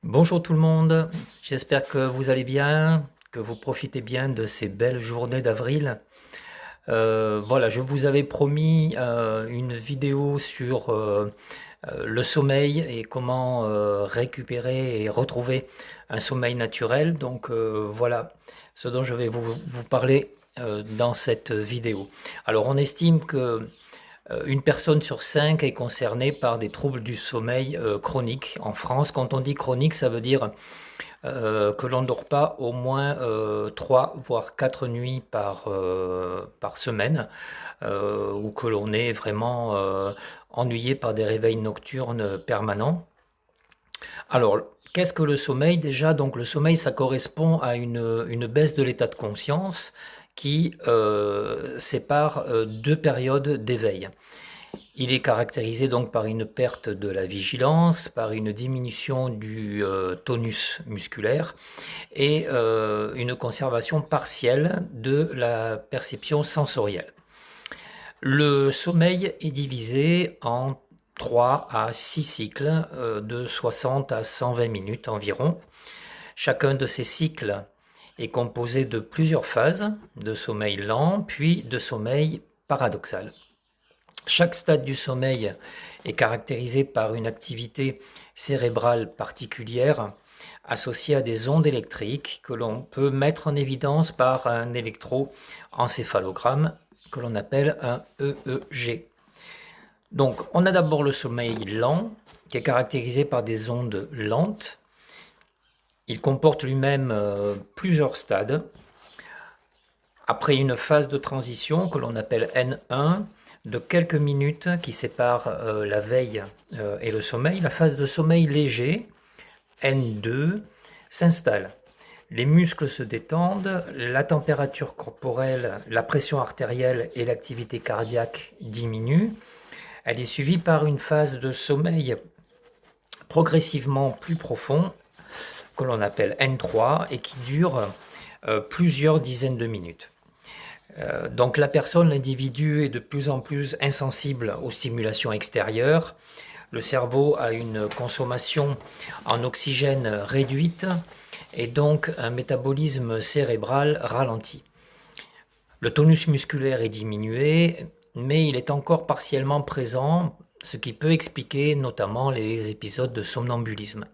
Bonjour tout le monde, j'espère que vous allez bien, que vous profitez bien de ces belles journées d'avril. Voilà, je vous avais promis une vidéo sur le sommeil et comment récupérer et retrouver un sommeil naturel. Donc voilà ce dont je vais vous parler dans cette vidéo. Alors on estime que une personne sur cinq est concernée par des troubles du sommeil chroniques. En France, quand on dit chronique, ça veut dire que l'on ne dort pas au moins 3 voire 4 nuits par semaine, ou que l'on est vraiment ennuyé par des réveils nocturnes permanents. Alors, qu'est-ce que le sommeil déjà? Donc le sommeil, ça correspond à une baisse de l'état de conscience qui sépare deux périodes d'éveil. Il est caractérisé donc par une perte de la vigilance, par une diminution du tonus musculaire et une conservation partielle de la perception sensorielle. Le sommeil est divisé en 3 à 6 cycles de 60 à 120 minutes environ. Chacun de ces cycles est composé de plusieurs phases de sommeil lent puis de sommeil paradoxal. Chaque stade du sommeil est caractérisé par une activité cérébrale particulière associée à des ondes électriques que l'on peut mettre en évidence par un électroencéphalogramme que l'on appelle un EEG. Donc on a d'abord le sommeil lent qui est caractérisé par des ondes lentes. Il comporte lui-même plusieurs stades. Après une phase de transition que l'on appelle N1, de quelques minutes qui séparent la veille et le sommeil, la phase de sommeil léger, N2, s'installe. Les muscles se détendent, la température corporelle, la pression artérielle et l'activité cardiaque diminuent. Elle est suivie par une phase de sommeil progressivement plus profond, que l'on appelle N3, et qui dure plusieurs dizaines de minutes. Donc la personne, l'individu est de plus en plus insensible aux stimulations extérieures. Le cerveau a une consommation en oxygène réduite et donc un métabolisme cérébral ralenti. Le tonus musculaire est diminué, mais il est encore partiellement présent, ce qui peut expliquer notamment les épisodes de somnambulisme.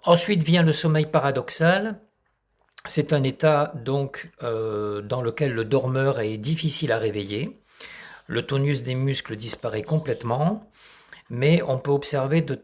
Ensuite vient le sommeil paradoxal. C'est un état donc dans lequel le dormeur est difficile à réveiller. Le tonus des muscles disparaît complètement, mais on peut observer de